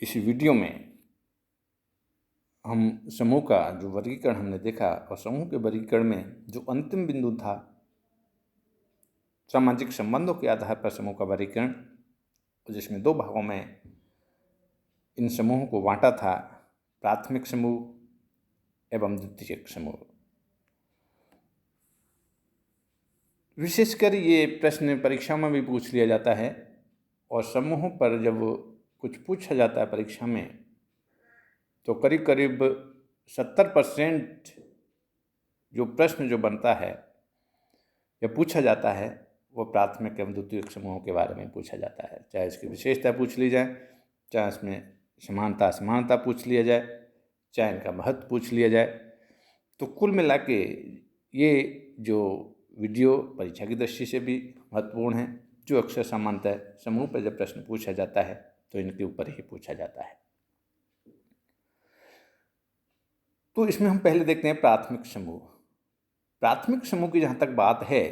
इस वीडियो में हम समूह का जो वर्गीकरण हमने देखा और समूह के वर्गीकरण में जो अंतिम बिंदु था सामाजिक संबंधों के आधार पर समूह का वर्गीकरण, जिसमें दो भागों में इन समूहों को बांटा था, प्राथमिक समूह एवं द्वितीयक समूह। विशेषकर ये प्रश्न परीक्षा में भी पूछ लिया जाता है और समूहों पर जब कुछ पूछा जाता है परीक्षा में तो करीब करीब 70% जो प्रश्न जो बनता है या पूछा जाता है वो प्राथमिक एवं द्वितीयक समूहों के बारे में पूछा जाता है। चाहे इसकी विशेषता पूछ ली जाए, चाहे इसमें समानता असमानता पूछ लिया जाए, चाहे इनका महत्व पूछ लिया जाए। तो कुल मिला के ये जो वीडियो परीक्षा की दृष्टि से भी महत्वपूर्ण है, जो अक्सर सामान्यतः समूह पर जब प्रश्न पूछा जाता है तो इनके ऊपर ही पूछा जाता है। तो इसमें हम पहले देखते हैं प्राथमिक समूह। प्राथमिक समूह की जहाँ तक बात है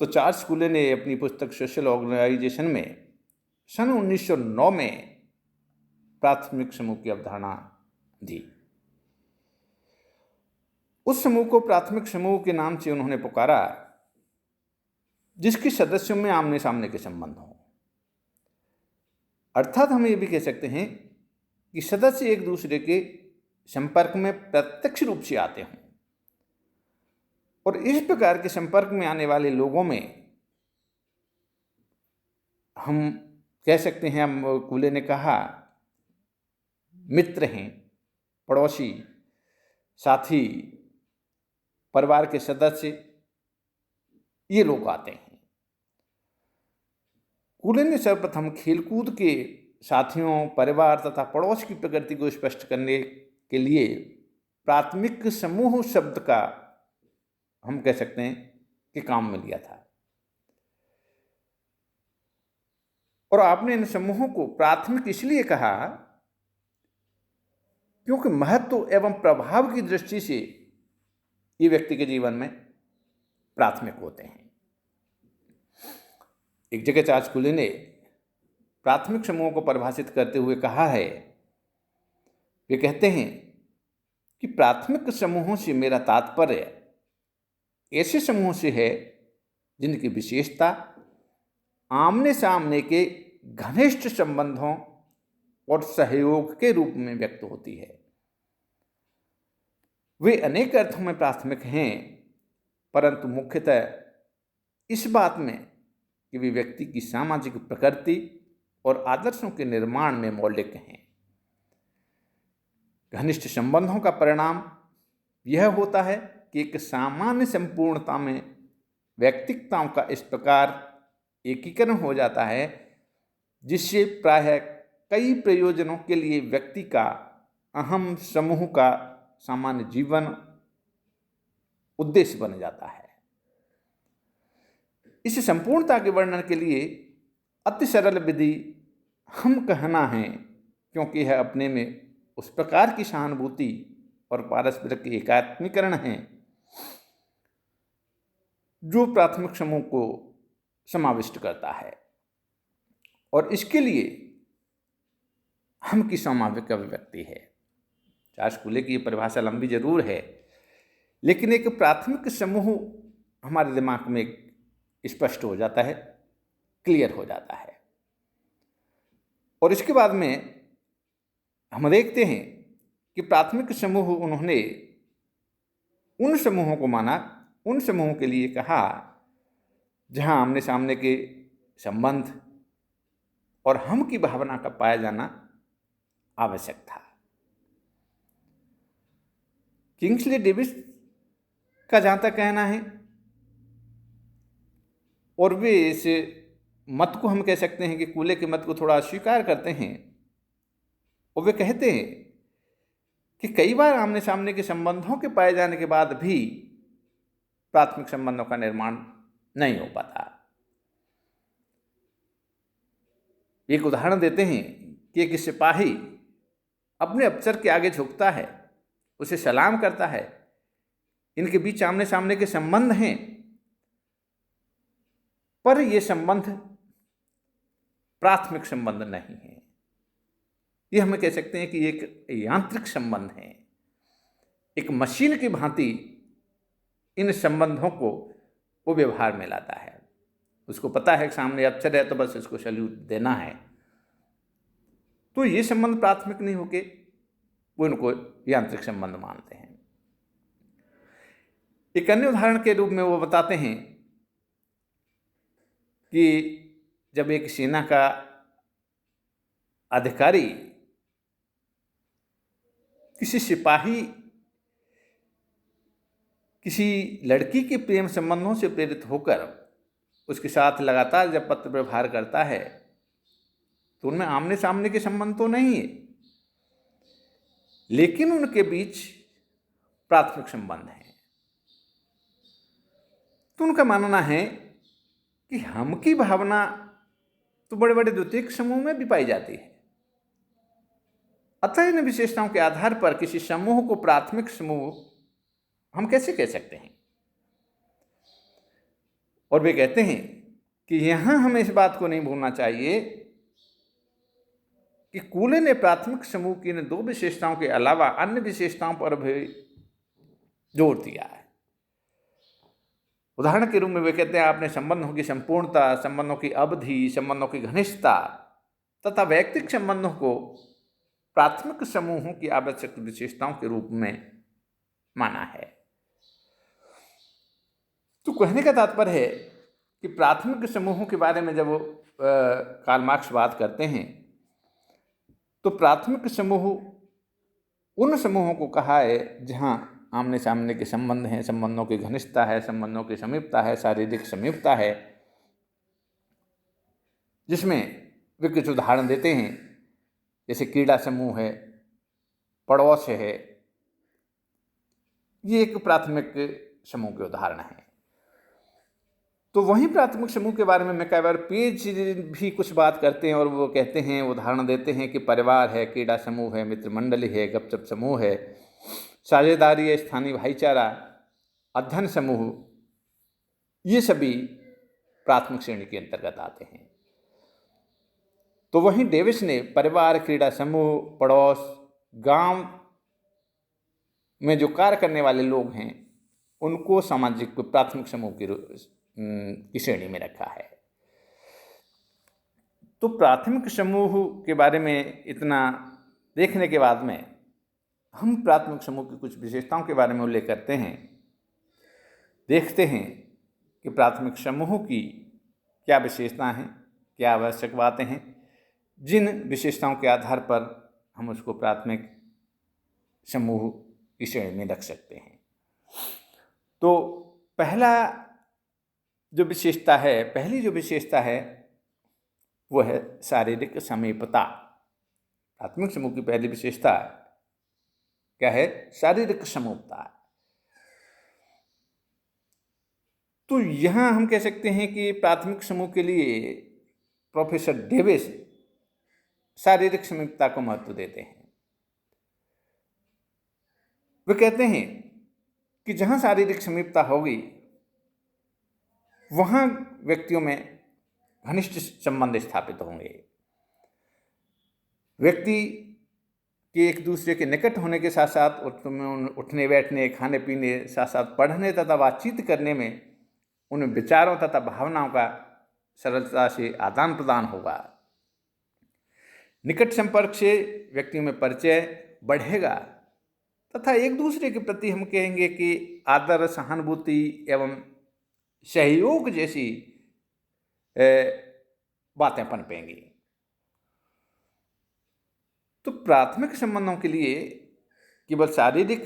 तो चार्ल्स कूले ने अपनी पुस्तक सोशल ऑर्गेनाइजेशन में सन 1909 में प्राथमिक समूह की अवधारणा दी। उस समूह को प्राथमिक समूह के नाम से उन्होंने पुकारा जिसके सदस्यों में आमने सामने के संबंध हों। अर्थात हम ये भी कह सकते हैं कि सदस्य एक दूसरे के संपर्क में प्रत्यक्ष रूप से आते हों और इस प्रकार के संपर्क में आने वाले लोगों में हम कह सकते हैं, हम कूले ने कहा, मित्र हैं, पड़ोसी, साथी, परिवार के सदस्य, ये लोग आते हैं। कूले ने सर्वप्रथम खेलकूद के साथियों, परिवार तथा पड़ोस की प्रकृति को स्पष्ट करने के लिए प्राथमिक समूह शब्द का हम कह सकते हैं कि काम में लिया था। और आपने इन समूहों को प्राथमिक इसलिए कहा क्योंकि महत्व एवं प्रभाव की दृष्टि से ये व्यक्ति के जीवन में प्राथमिक होते हैं। एक जगह चार्ल्स कूले ने प्राथमिक समूहों को परिभाषित करते हुए कहा है, वे कहते हैं कि प्राथमिक समूहों से मेरा तात्पर्य ऐसे समूहों से है जिनकी विशेषता आमने सामने के घनिष्ठ संबंधों और सहयोग के रूप में व्यक्त होती है। वे अनेक अर्थों में प्राथमिक हैं, परंतु मुख्यतः इस बात में कि वे व्यक्ति की सामाजिक प्रकृति और आदर्शों के निर्माण में मौलिक हैं। घनिष्ठ संबंधों का परिणाम यह होता है कि एक सामान्य संपूर्णता में व्यक्तिगताओं का इस प्रकार एकीकरण हो जाता है जिससे प्रायः कई प्रयोजनों के लिए व्यक्ति का अहम समूह का सामान्य जीवन उद्देश्य बन जाता है। इस संपूर्णता के वर्णन के लिए अति सरल विधि हम कहना है, क्योंकि यह अपने में उस प्रकार की सहानुभूति और पारस्परिक एकात्मीकरण है जो प्राथमिक समूह को समाविष्ट करता है। और इसके लिए हम की स्वाभाविक अभिव्यक्ति है। चार्ल्स कूले की परिभाषा लंबी जरूर है, लेकिन एक प्राथमिक समूह हमारे दिमाग में स्पष्ट हो जाता है, क्लियर हो जाता है। और इसके बाद में हम देखते हैं कि प्राथमिक समूह उन्होंने उन समूहों को माना, उन समूहों के लिए कहा जहां आमने सामने के संबंध और हम की भावना का पाया जाना आवश्यक था। किंग्सले डेविस का जहां तक कहना है, और वे इस मत को हम कह सकते हैं कि कूले के मत को थोड़ा अस्वीकार करते हैं, और वे कहते हैं कि कई बार आमने सामने के संबंधों के पाए जाने के बाद भी प्राथमिक संबंधों का निर्माण नहीं हो पाता। एक उदाहरण देते हैं कि एक सिपाही अपने अफसर के आगे झुकता है, उसे सलाम करता है, इनके बीच आमने सामने के संबंध हैं, पर ये संबंध प्राथमिक संबंध नहीं है। ये हम कह सकते हैं कि एक यांत्रिक संबंध है। एक मशीन की भांति इन संबंधों को वो व्यवहार में लाता है। उसको पता है कि सामने अक्षर है तो बस इसको सैल्यूट देना है। तो ये संबंध प्राथमिक नहीं होके वो इनको यांत्रिक संबंध मानते हैं। एक अन्य उदाहरण के रूप में वो बताते हैं कि जब एक सेना का अधिकारी किसी सिपाही किसी लड़की के प्रेम संबंधों से प्रेरित होकर उसके साथ लगातार जब पत्र व्यवहार करता है तो उनमें आमने सामने के संबंध तो नहीं है, लेकिन उनके बीच प्राथमिक संबंध है। तो उनका मानना है कि हम की भावना तो बड़े बड़े द्वितीयक समूह में भी पाई जाती है। अतः इन विशेषताओं के आधार पर किसी समूह को प्राथमिक समूह हम कैसे कह सकते हैं। और वे कहते हैं कि यहां हमें इस बात को नहीं भूलना चाहिए कि कूले ने प्राथमिक समूह की इन दो विशेषताओं के अलावा अन्य विशेषताओं पर भी जोर दिया है। उदाहरण के रूप में वे कहते हैं आपने संबंधों की संपूर्णता, संबंधों की अवधि, संबंधों की घनिष्ठता तथा वैयक्तिक संबंधों को प्राथमिक समूहों की आवश्यक विशेषताओं के रूप में माना है। तो कहने का तात्पर्य है कि प्राथमिक समूहों के बारे में जब वो कार्ल मार्क्स बात करते हैं तो प्राथमिक समूह उन समूहों को कहा है जहां आमने सामने के संबंध हैं, संबंधों की घनिष्ठता है, संबंधों की समीपता है, शारीरिक समीपता है, जिसमें वे कुछ उदाहरण देते हैं जैसे क्रीड़ा समूह है, पड़ोस है। ये एक प्राथमिक समूह के उदाहरण हैं। तो वहीं प्राथमिक समूह के बारे में मैं कई बार पेज भी कुछ बात करते हैं और वो कहते हैं, उदाहरण देते हैं कि परिवार है, क्रीड़ा समूह है, मित्र मंडली है, गपशप समूह है, साझेदारी है, स्थानीय भाईचारा, अध्ययन समूह, ये सभी प्राथमिक श्रेणी के अंतर्गत आते हैं। तो वहीं डेविस ने परिवार, क्रीड़ा समूह, पड़ोस, गांव में जो कार्य करने वाले लोग हैं उनको सामाजिक प्राथमिक समूह की श्रेणी में रखा है। तो प्राथमिक समूह के बारे में इतना देखने के बाद में हम प्राथमिक समूह की कुछ विशेषताओं के बारे में उल्लेख करते हैं। देखते हैं कि प्राथमिक समूह की क्या विशेषताएं हैं, क्या आवश्यक बातें हैं, जिन विशेषताओं के आधार पर हम उसको प्राथमिक समूह की श्रेणी में रख सकते हैं। तो पहली जो विशेषता है वो है शारीरिक समीपता। प्राथमिक समूह की पहली विशेषता क्या है? शारीरिक समीपता। तो यहां हम कह सकते हैं कि प्राथमिक समूह के लिए प्रोफेसर डेविस शारीरिक समीपता को महत्व देते हैं। वे कहते हैं कि जहां शारीरिक समीपता होगी वहां व्यक्तियों में घनिष्ठ संबंध स्थापित होंगे। व्यक्ति के एक दूसरे के निकट होने के साथ साथ उठने बैठने, खाने पीने, साथ साथ पढ़ने तथा बातचीत करने में उन विचारों तथा भावनाओं का सरलता से आदान प्रदान होगा। निकट संपर्क से व्यक्तियों में परिचय बढ़ेगा तथा एक दूसरे के प्रति हम कहेंगे कि आदर, सहानुभूति एवं सहयोग जैसी बातें पनपेंगी। तो प्राथमिक संबंधों के लिए केवल शारीरिक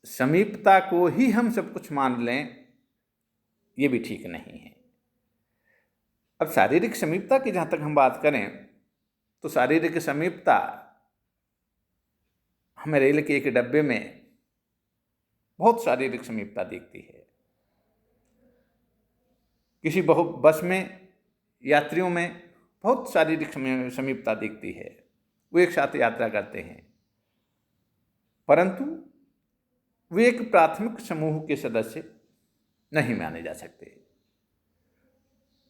समीपता को ही हम सब कुछ मान लें, ये भी ठीक नहीं है। अब शारीरिक समीपता की जहाँ तक हम बात करें तो शारीरिक समीपता हमें रेल के एक डब्बे में बहुत शारीरिक समीपता दिखती है। किसी बस में यात्रियों में बहुत शारीरिक समीपता दिखती है, वो एक साथ यात्रा करते हैं, परंतु वे एक प्राथमिक समूह के सदस्य नहीं माने जा सकते।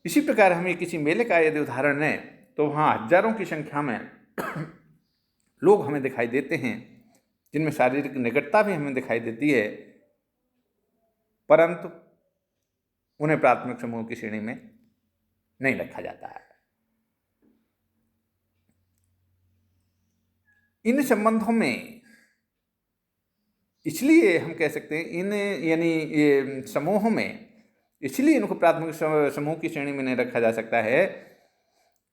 इसी प्रकार हमें किसी मेले का यदि उदाहरण लें तो वहाँ हजारों की संख्या में लोग हमें दिखाई देते हैं जिनमें शारीरिक निकटता भी हमें दिखाई देती है, परंतु उन्हें प्राथमिक समूह की श्रेणी में नहीं रखा जाता है। इन संबंधों में इसलिए हम कह सकते हैं इन यानी ये समूहों में इसलिए इनको प्राथमिक समूह की श्रेणी में नहीं रखा जा सकता है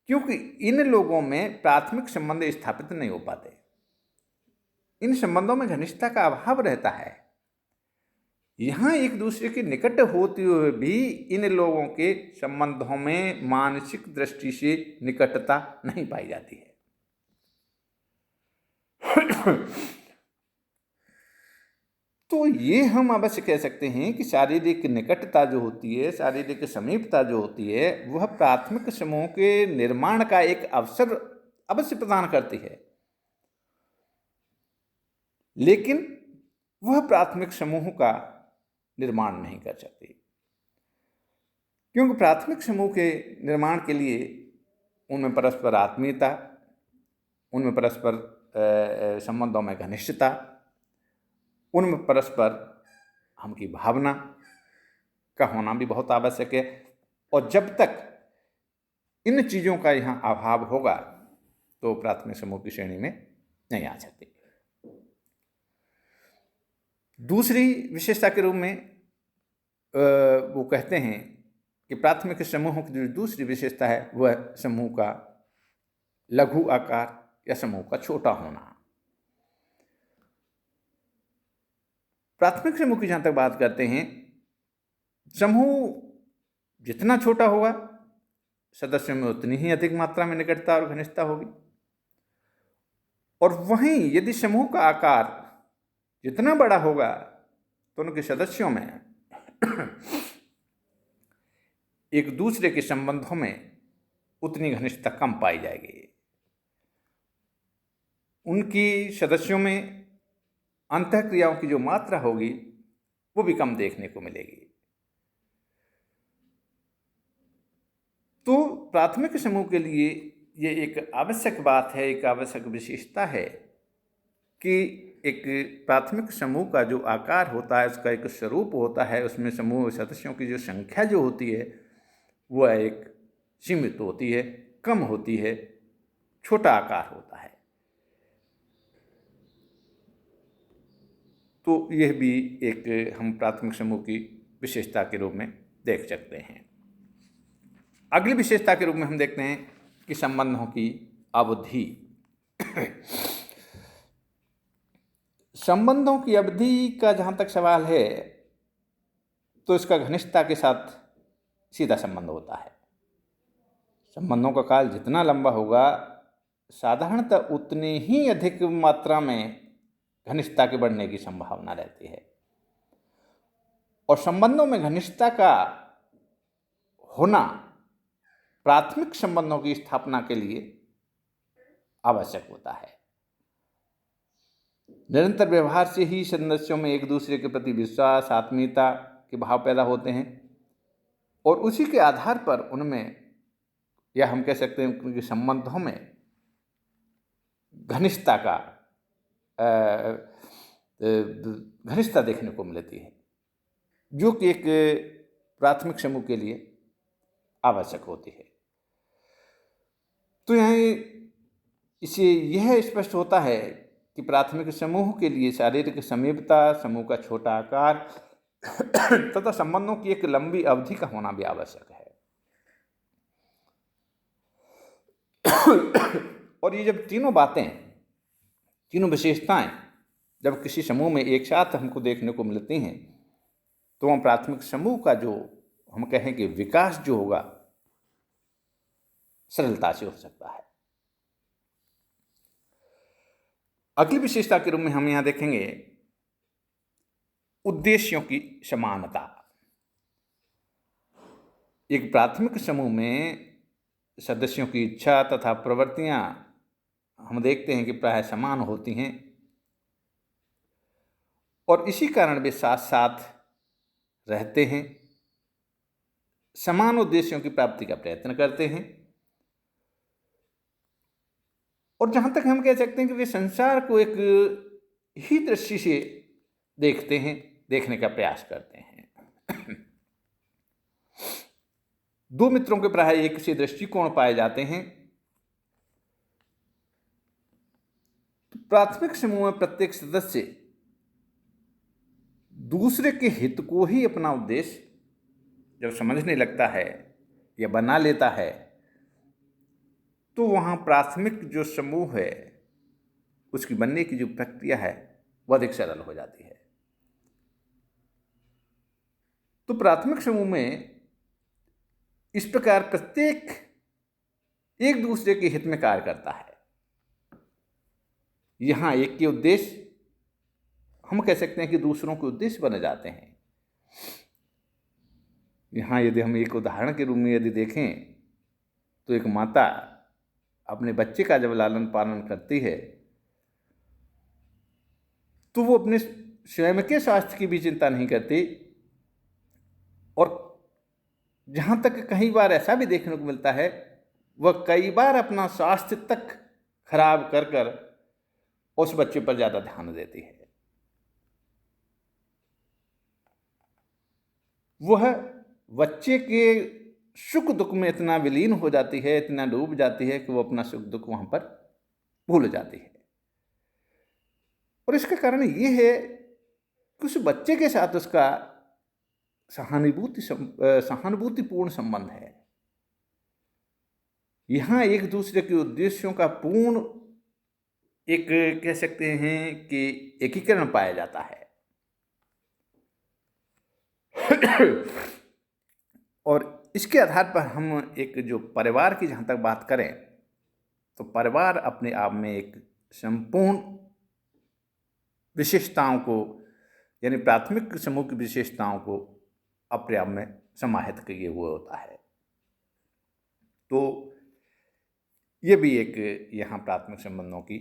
क्योंकि इन लोगों में प्राथमिक संबंध स्थापित नहीं हो पाते। इन संबंधों में घनिष्ठता का अभाव रहता है। यहाँ एक दूसरे के निकट होते हुए भी इन लोगों के संबंधों में मानसिक दृष्टि से निकटता नहीं पाई जाती है। तो ये हम अवश्य कह सकते हैं कि शारीरिक निकटता जो होती है, शारीरिक समीपता जो होती है, वह प्राथमिक समूह के निर्माण का एक अवसर अवश्य प्रदान करती है, लेकिन वह प्राथमिक समूह का निर्माण नहीं कर सकती, क्योंकि प्राथमिक समूह के निर्माण के लिए उनमें परस्पर आत्मीयता, उनमें परस्पर संबंधों में घनिष्ठता, उनमें परस्पर हम की भावना का होना भी बहुत आवश्यक है। और जब तक इन चीज़ों का यहाँ अभाव होगा तो प्राथमिक समूह की श्रेणी में नहीं आ सकती। दूसरी विशेषता के रूप में वो कहते हैं कि प्राथमिक समूहों की जो दूसरी विशेषता है वह समूह का लघु आकार या समूह का छोटा होना। प्राथमिक समूह की जहाँ तक बात करते हैं, समूह जितना छोटा होगा सदस्यों में उतनी ही अधिक मात्रा में निकटता और घनिष्ठता होगी, और वहीं यदि समूह का आकार जितना बड़ा होगा तो उनके सदस्यों में एक दूसरे के संबंधों में उतनी घनिष्ठता कम पाई जाएगी। उनकी सदस्यों में अंतःक्रियाओं की जो मात्रा होगी वो भी कम देखने को मिलेगी। तो प्राथमिक समूह के लिए ये एक आवश्यक बात है, एक आवश्यक विशेषता है कि एक प्राथमिक समूह का जो आकार होता है, उसका एक स्वरूप होता है, उसमें समूह सदस्यों की जो संख्या जो होती है वह एक सीमित होती है, कम होती है, छोटा आकार होता है। तो यह भी एक हम प्राथमिक समूह की विशेषता के रूप में देख सकते हैं। अगली विशेषता के रूप में हम देखते हैं कि संबंधों की अवधि। संबंधों की अवधि का जहाँ तक सवाल है तो इसका घनिष्ठता के साथ सीधा संबंध होता है। संबंधों का काल जितना लंबा होगा साधारणतः उतनी ही अधिक मात्रा में घनिष्ठता के बढ़ने की संभावना रहती है, और संबंधों में घनिष्ठता का होना प्राथमिक संबंधों की स्थापना के लिए आवश्यक होता है। निरंतर व्यवहार से ही सदस्यों में एक दूसरे के प्रति विश्वास, आत्मीयता के भाव पैदा होते हैं, और उसी के आधार पर उनमें, या हम कह सकते हैं उनके संबंधों में घनिष्ठता का घनिष्ठता देखने को मिलती है, जो कि एक प्राथमिक समूह के लिए आवश्यक होती है। तो यहाँ इसे यह स्पष्ट होता है कि प्राथमिक समूह के लिए शारीरिक समीपता, समूह का छोटा आकार तथा संबंधों की एक लंबी अवधि का होना भी आवश्यक है। और ये जब तीनों बातें, तीनों विशेषताएं जब किसी समूह में एक साथ हमको देखने को मिलती हैं तो हम प्राथमिक समूह का जो हम कहें कि विकास जो होगा सरलता से हो सकता है। अगली विशेषता के रूप में हम यहाँ देखेंगे उद्देश्यों की समानता। एक प्राथमिक समूह में सदस्यों की इच्छा तथा प्रवृत्तियां हम देखते हैं कि प्राय समान होती हैं, और इसी कारण वे साथ साथ रहते हैं, समान उद्देश्यों की प्राप्ति का प्रयत्न करते हैं, और जहाँ तक हम कह सकते हैं कि वे संसार को एक ही दृष्टि से देखते हैं, देखने का प्रयास करते हैं। दो मित्रों के प्राय एक से दृष्टिकोण पाए जाते हैं। तो प्राथमिक समूह में प्रत्येक सदस्य दूसरे के हित को ही अपना उद्देश्य जब समझने लगता है या बना लेता है, तो वहाँ प्राथमिक जो समूह है उसकी बनने की जो प्रक्रिया है वह अधिक सरल हो जाती है। तो प्राथमिक समूह में इस प्रकार प्रत्येक एक दूसरे के हित में कार्य करता है। यहाँ एक के उद्देश्य हम कह सकते हैं कि दूसरों के उद्देश्य बने जाते हैं। यहाँ यदि हम एक उदाहरण के रूप में यदि देखें तो एक माता अपने बच्चे का जब लालन पालन करती है तो वो अपने स्वयं के स्वास्थ्य की भी चिंता नहीं करती, और जहाँ तक कई बार ऐसा भी देखने को मिलता है वह कई बार अपना स्वास्थ्य तक खराब कर कर उस बच्चे पर ज़्यादा ध्यान देती है। वह बच्चे के सुख दुख में इतना विलीन हो जाती है, इतना डूब जाती है कि वो अपना सुख दुख वहाँ पर भूल जाती है। और इसका कारण ये है कि उस बच्चे के साथ उसका सहानुभूतिपूर्ण संबंध है। यहाँ एक दूसरे के उद्देश्यों का पूर्ण एक कह सकते हैं कि एकीकरण पाया जाता है। और इसके आधार पर हम एक जो परिवार की जहाँ तक बात करें तो परिवार अपने आप में एक संपूर्ण विशेषताओं को, यानी प्राथमिक समूह की विशेषताओं को अपने आप में समाहित किए हुए होता है। तो ये भी एक यहाँ प्राथमिक संबंधों की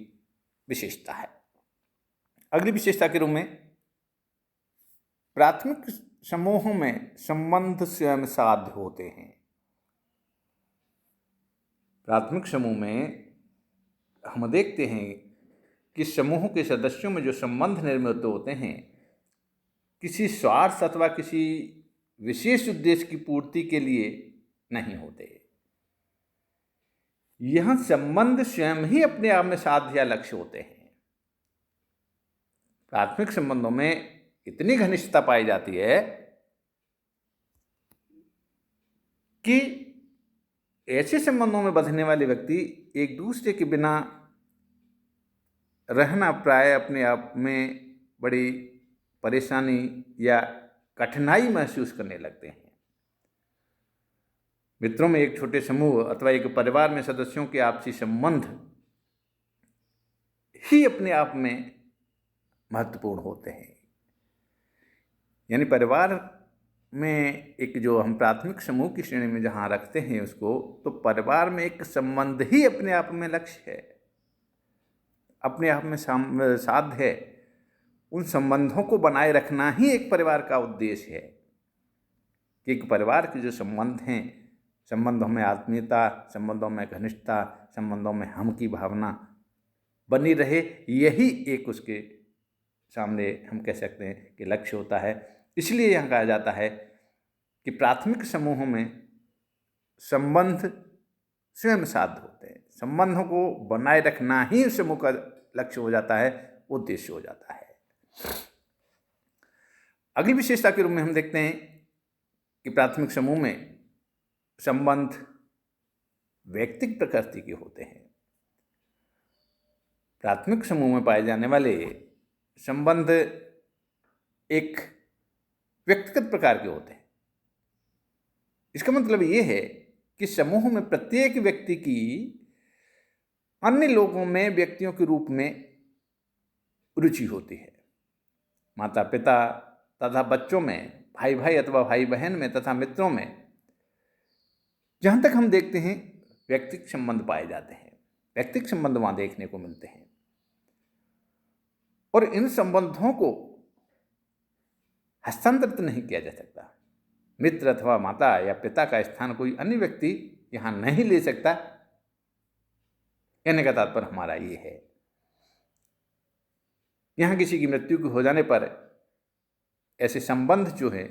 विशेषता है। अगली विशेषता के रूप में प्राथमिक समूहों में संबंध स्वयं साध्य होते हैं। प्राथमिक समूह में हम देखते हैं कि समूह के सदस्यों में जो संबंध निर्मित होते हैं किसी स्वार्थ अथवा किसी विशेष उद्देश्य की पूर्ति के लिए नहीं होते। यह संबंध स्वयं ही अपने आप में साध्य या लक्ष्य होते हैं। प्राथमिक संबंधों में इतनी घनिष्ठता पाई जाती है कि ऐसे संबंधों में बंधने वाले व्यक्ति एक दूसरे के बिना रहना प्राय अपने आप में बड़ी परेशानी या कठिनाई महसूस करने लगते हैं। मित्रों में एक छोटे समूह अथवा एक परिवार में सदस्यों के आपसी संबंध ही अपने आप में महत्वपूर्ण होते हैं। यानी परिवार में एक जो हम प्राथमिक समूह की श्रेणी में जहाँ रखते हैं उसको, तो परिवार में एक संबंध ही अपने आप में लक्ष्य है, अपने आप में साध्य है। उन संबंधों को बनाए रखना ही एक परिवार का उद्देश्य है कि एक परिवार के जो संबंध हैं, संबंधों में आत्मीयता, संबंधों में घनिष्ठता, संबंधों में हम की भावना बनी रहे, यही एक उसके सामने हम कह सकते हैं कि लक्ष्य होता है। इसलिए यहाँ कहा जाता है कि प्राथमिक समूहों में संबंध स्वयं साध्य होते हैं। संबंधों को बनाए रखना ही समूह का लक्ष्य हो जाता है, उद्देश्य हो जाता है। अगली विशेषता के रूप में हम देखते हैं कि प्राथमिक समूह में संबंध व्यक्तिगत प्रकृति के होते हैं। प्राथमिक समूह में पाए जाने वाले संबंध एक व्यक्तिगत प्रकार के होते हैं। इसका मतलब ये है कि समूह में प्रत्येक व्यक्ति की अन्य लोगों में व्यक्तियों के रूप में रुचि होती है। माता पिता तथा बच्चों में, भाई भाई अथवा भाई बहन में तथा मित्रों में जहाँ तक हम देखते हैं व्यक्तिगत संबंध पाए जाते हैं। व्यक्तिगत संबंध वहाँ देखने को मिलते हैं और इन संबंधों को हस्तांतरित नहीं किया जा सकता। मित्र अथवा माता या पिता का स्थान कोई अन्य व्यक्ति यहाँ नहीं ले सकता, कहने का तात्पर्य हमारा ये है। यहाँ किसी की मृत्यु हो जाने पर ऐसे संबंध जो है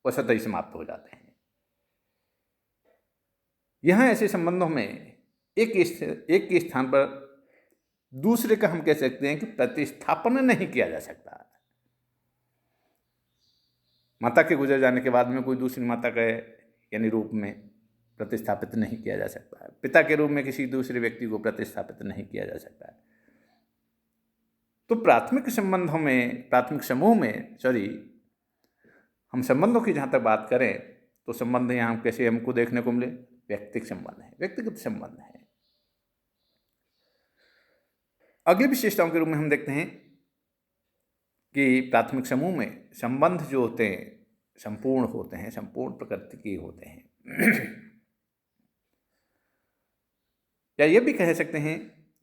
वो स्वतः ही समाप्त हो जाते हैं। यहाँ ऐसे संबंधों में एक के स्थान पर दूसरे का हम कह सकते हैं कि प्रतिस्थापन नहीं किया जा सकता। माता के गुजर जाने के बाद में कोई दूसरी माता के यानी रूप में प्रतिस्थापित नहीं किया जा सकता है। पिता के रूप में किसी दूसरे व्यक्ति को प्रतिस्थापित नहीं किया जा सकता है। तो प्राथमिक संबंधों में, प्राथमिक समूह में हम संबंधों की जहाँ तक बात करें तो संबंध यहाँ कैसे हमको देखने को मिले? व्यक्तिगत संबंध है, व्यक्तिगत संबंध है। अगली विशेषताओं के रूप में हम देखते हैं कि प्राथमिक समूह में संबंध जो होते हैं संपूर्ण होते हैं, संपूर्ण प्रकृति के होते हैं। या ये भी कह सकते हैं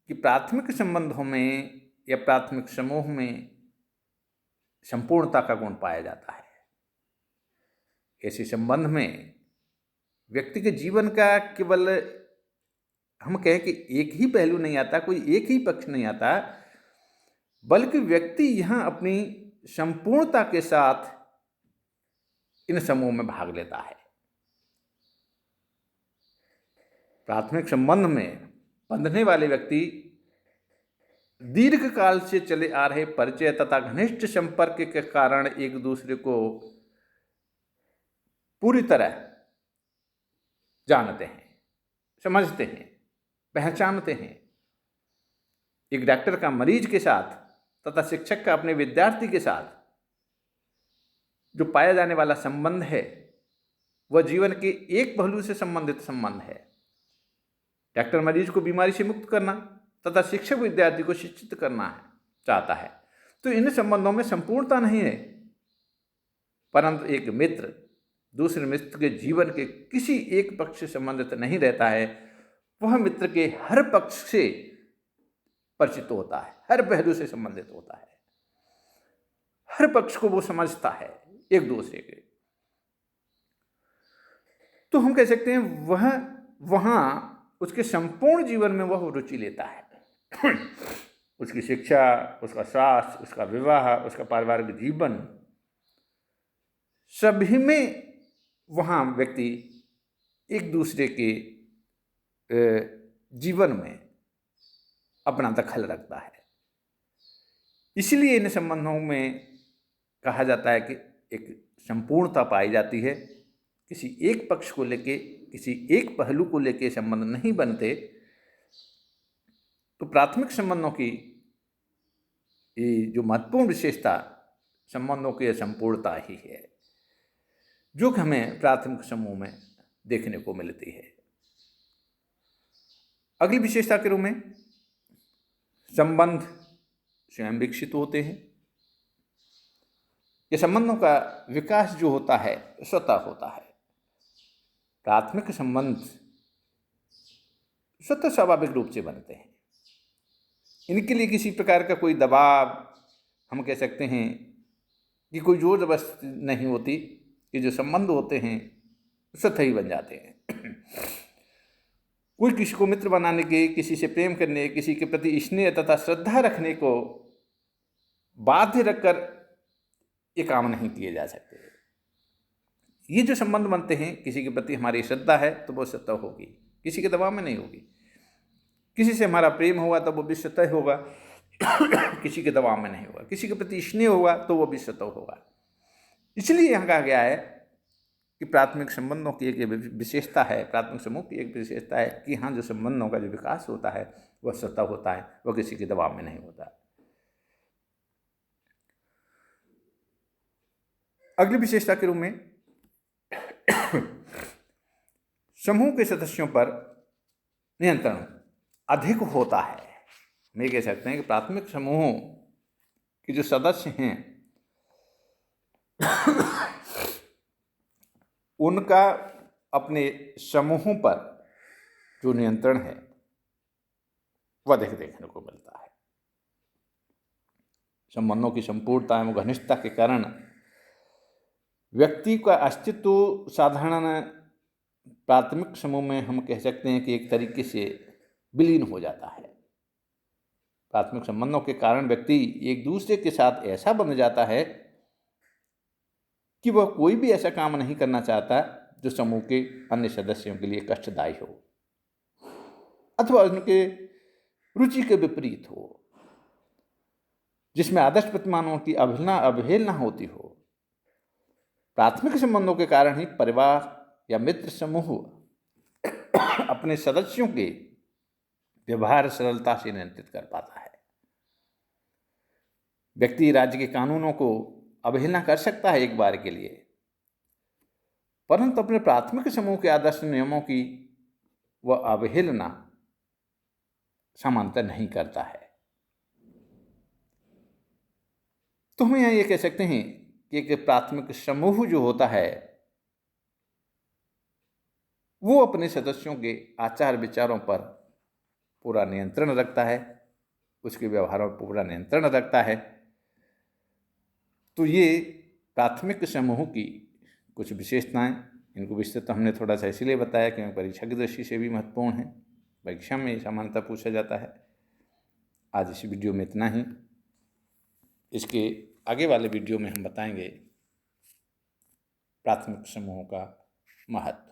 कि प्राथमिक संबंधों में या प्राथमिक समूह में संपूर्णता का गुण पाया जाता है। ऐसे संबंध में व्यक्ति के जीवन का केवल हम कहें कि एक ही पहलू नहीं आता, कोई एक ही पक्ष नहीं आता, बल्कि व्यक्ति यहाँ अपनी संपूर्णता के साथ इन समूह में भाग लेता है। प्राथमिक संबंध में बंधने वाले व्यक्ति दीर्घ काल से चले आ रहे परिचय तथा घनिष्ठ संपर्क के कारण एक दूसरे को पूरी तरह जानते हैं, समझते हैं, पहचानते हैं। एक डॉक्टर का मरीज के साथ तथा शिक्षक का अपने विद्यार्थी के साथ जो पाया जाने वाला संबंध है वह जीवन के एक पहलू से संबंधित संबंध है। डॉक्टर मरीज को बीमारी से मुक्त करना तथा शिक्षक विद्यार्थी को शिक्षित करना चाहता है। तो इन संबंधों में संपूर्णता नहीं है, परंतु एक मित्र दूसरे मित्र के जीवन के किसी एक पक्ष से संबंधित नहीं रहता है। वह मित्र के हर पक्ष से परिचित होता है, हर पहलू से संबंधित होता है, हर पक्ष को वो समझता है एक दूसरे के। तो हम कह सकते हैं वह वहाँ उसके संपूर्ण जीवन में वह रुचि लेता है। उसकी शिक्षा, उसका स्वास्थ्य, उसका विवाह, उसका पारिवारिक जीवन, सभी में वहाँ व्यक्ति एक दूसरे के जीवन में अपना दखल रखता है। इसलिए इन संबंधों में कहा जाता है कि एक संपूर्णता पाई जाती है। किसी एक पक्ष को लेके, किसी एक पहलू को लेके संबंध नहीं बनते। तो प्राथमिक संबंधों की ये जो महत्वपूर्ण विशेषता संबंधों की संपूर्णता ही है, जो कि हमें प्राथमिक समूह में देखने को मिलती है। अगली विशेषता के रूप में संबंध स्वयं विकसित होते हैं। ये संबंधों का विकास जो होता है स्वतः होता है। प्राथमिक संबंध स्वतः स्वाभाविक रूप से बनते हैं। इनके लिए किसी प्रकार का कोई दबाव, हम कह सकते हैं कि कोई जोर जबरदस्ती नहीं होती। कि जो संबंध होते हैं स्वतः ही बन जाते हैं। कोई किसी को मित्र बनाने के, किसी से प्रेम करने, किसी के प्रति स्नेह तथा श्रद्धा रखने को बाध्य रखकर ये काम नहीं किए जा सकते। ये जो संबंध बनते हैं, किसी के प्रति हमारी श्रद्धा है तो वो स्वतः होगी, किसी के दबाव में नहीं होगी। किसी से हमारा प्रेम होगा तो वो भी स्वतः होगा, किसी के दबाव में नहीं होगा। किसी के प्रति स्नेह होगा तो वो भी स्वतः होगा। इसलिए यहाँ कहा गया है कि प्राथमिक संबंधों की एक विशेषता है, प्राथमिक समूह की एक विशेषता है कि हाँ, जो संबंधों का जो विकास होता है वह स्वतः होता है, वह किसी के दबाव में नहीं होता। अगली विशेषता के रूप में समूह के सदस्यों पर नियंत्रण अधिक होता है। हम ये कह सकते हैं कि प्राथमिक समूह के जो सदस्य हैं उनका अपने समूहों पर जो नियंत्रण है वह देखने को मिलता है। संबंधों की संपूर्णता एवं घनिष्ठता के कारण व्यक्ति का अस्तित्व साधारण प्राथमिक समूह में हम कह सकते हैं कि एक तरीके से विलीन हो जाता है। प्राथमिक संबंधों के कारण व्यक्ति एक दूसरे के साथ ऐसा बन जाता है कि वह कोई भी ऐसा काम नहीं करना चाहता जो समूह के अन्य सदस्यों के लिए कष्टदायी हो अथवा उनके रुचि के विपरीत हो, जिसमें आदर्श प्रतिमानों की अवहेलना होती हो। प्राथमिक संबंधों के कारण ही परिवार या मित्र समूह अपने सदस्यों के व्यवहार सरलता से नियंत्रित कर पाता है। व्यक्ति राज्य के कानूनों को अवहेलना कर सकता है एक बार के लिए, परंतु अपने प्राथमिक समूह के आदर्श नियमों की वह अवहेलना सामान्यतः नहीं करता है। तो हम यहाँ ये कह सकते हैं कि एक प्राथमिक समूह जो होता है वो अपने सदस्यों के आचार विचारों पर पूरा नियंत्रण रखता है, उसके व्यवहारों पर पूरा नियंत्रण रखता है। तो ये प्राथमिक समूह की कुछ विशेषताएं, इनको विस्तृत हमने थोड़ा सा इसलिए बताया क्योंकि परीक्षा की दृष्टि से भी महत्वपूर्ण है, परीक्षा में सामान्यतः पूछा जाता है। आज इस वीडियो में इतना ही। इसके आगे वाले वीडियो में हम बताएंगे प्राथमिक समूहों का महत्व।